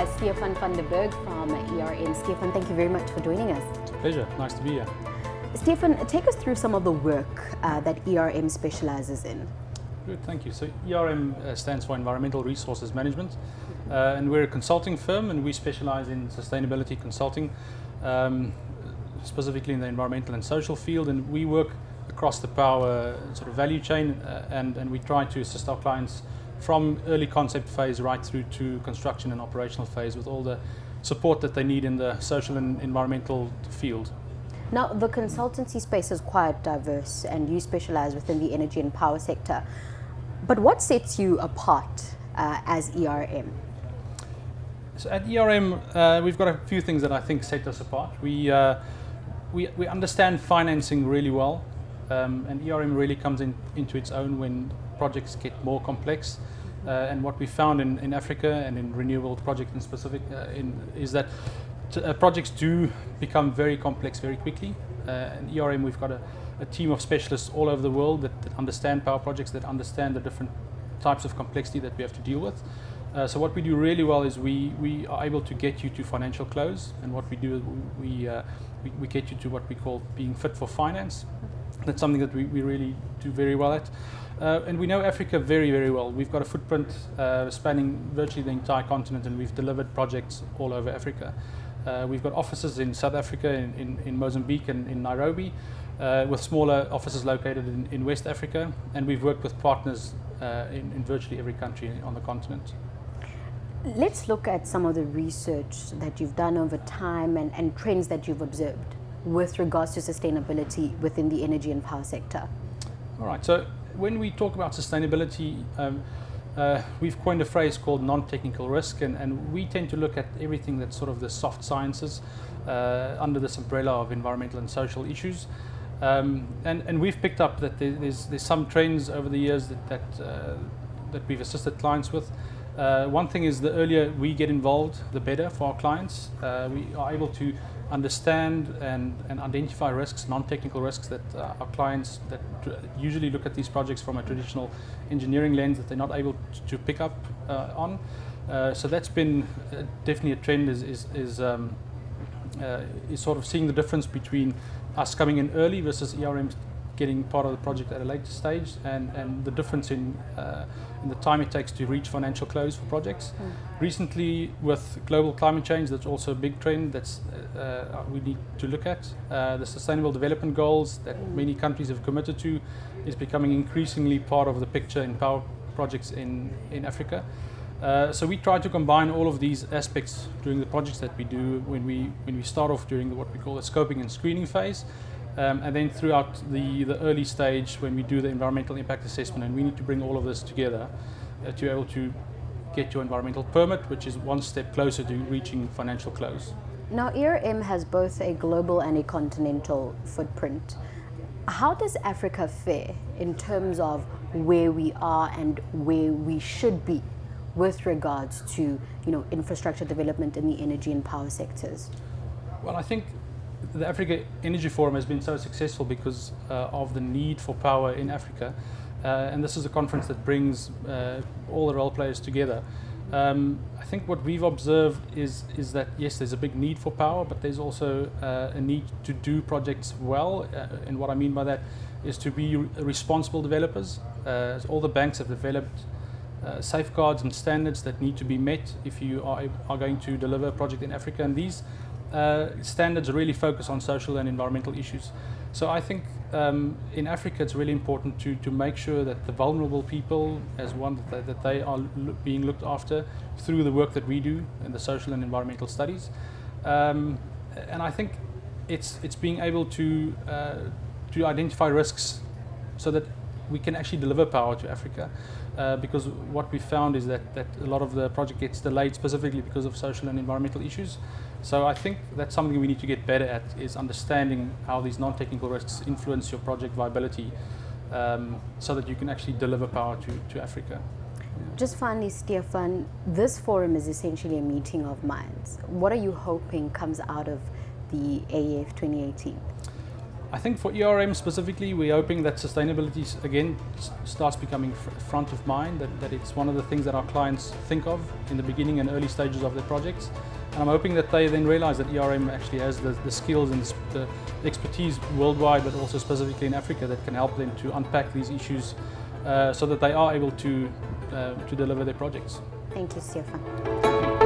Stephan van der Berg from ERM. Stephan, thank you very much for joining us. It's a pleasure. Nice to be here. Stephan, take us through some of the work that ERM specializes in. Good, thank you. So ERM stands for Environmental Resources Management, and we're a consulting firm, and we specialize in sustainability consulting, specifically in the environmental and social field, and we work across the power sort of value chain, and we try to assist our clients from early concept phase right through to construction and operational phase with all the support that they need in the social and environmental field. Now, the consultancy space is quite diverse, and you specialize within the energy and power sector. But what sets you apart as ERM? So at ERM, we've got a few things that I think set us apart. We understand financing really well, and ERM really comes into its own when projects get more complex. And what we found in Africa and in renewable projects in specific is that projects do become very complex very quickly. In ERM, we've got a team of specialists all over the world that understand power projects, that understand the different types of complexity that we have to deal with. So what we do really well is we are able to get you to financial close, and what we do is we get you to what we call being fit for finance. That's something that we really do very well at. And we know Africa very, very well. We've got a footprint spanning virtually the entire continent, and we've delivered projects all over Africa. We've got offices in South Africa, in Mozambique and in Nairobi, with smaller offices located in West Africa, and we've worked with partners in virtually every country on the continent. Let's look at some of the research that you've done over time and trends that you've observed with regards to sustainability within the energy and power sector. All right, so when we talk about sustainability, we've coined a phrase called non-technical risk, and we tend to look at everything that's sort of the soft sciences under this umbrella of environmental and social issues. And we've picked up that there's some trends over the years that we've assisted clients with. One thing is the earlier we get involved, the better for our clients. We are able to understand and identify risks, non-technical risks that our clients that usually look at these projects from a traditional engineering lens that they're not able to pick up on. So that's been definitely a trend is sort of seeing the difference between us coming in early versus ERM getting part of the project at a later stage, and the difference in the time it takes to reach financial close for projects. Recently, with global climate change, that's also a big trend that's we need to look at. The Sustainable Development Goals that many countries have committed to is becoming increasingly part of the picture in power projects in Africa. So we try to combine all of these aspects during the projects that we do when we start off during what we call the scoping and screening phase. And then throughout the early stage when we do the environmental impact assessment, and we need to bring all of this together to be able to get your environmental permit, which is one step closer to reaching financial close. Now, ERM has both a global and a continental footprint. How does Africa fare in terms of where we are and where we should be with regards to infrastructure development in the energy and power sectors? Well, I think the Africa Energy Forum has been so successful because of the need for power in Africa, and this is a conference that brings all the role players together. I think what we've observed is that yes, there's a big need for power, but there's also a need to do projects well, and what I mean by that is to be responsible developers. All the banks have developed safeguards and standards that need to be met if you are going to deliver a project in Africa, and these standards really focus on social and environmental issues. So I think in Africa it's really important to make sure that the vulnerable people that they are being looked after through the work that we do in the social and environmental studies. And I think it's being able to identify risks so that we can actually deliver power to Africa. Because what we found is that a lot of the project gets delayed specifically because of social and environmental issues. So I think that's something we need to get better at, is understanding how these non-technical risks influence your project viability, so that you can actually deliver power to Africa. Just finally, Stephan, this forum is essentially a meeting of minds. What are you hoping comes out of the AEF 2018? I think for ERM specifically, we're hoping that sustainability again starts becoming front of mind, that it's one of the things that our clients think of in the beginning and early stages of their projects. And I'm hoping that they then realize that ERM actually has the skills and the expertise worldwide, but also specifically in Africa, that can help them to unpack these issues so that they are able to deliver their projects. Thank you, Stephan.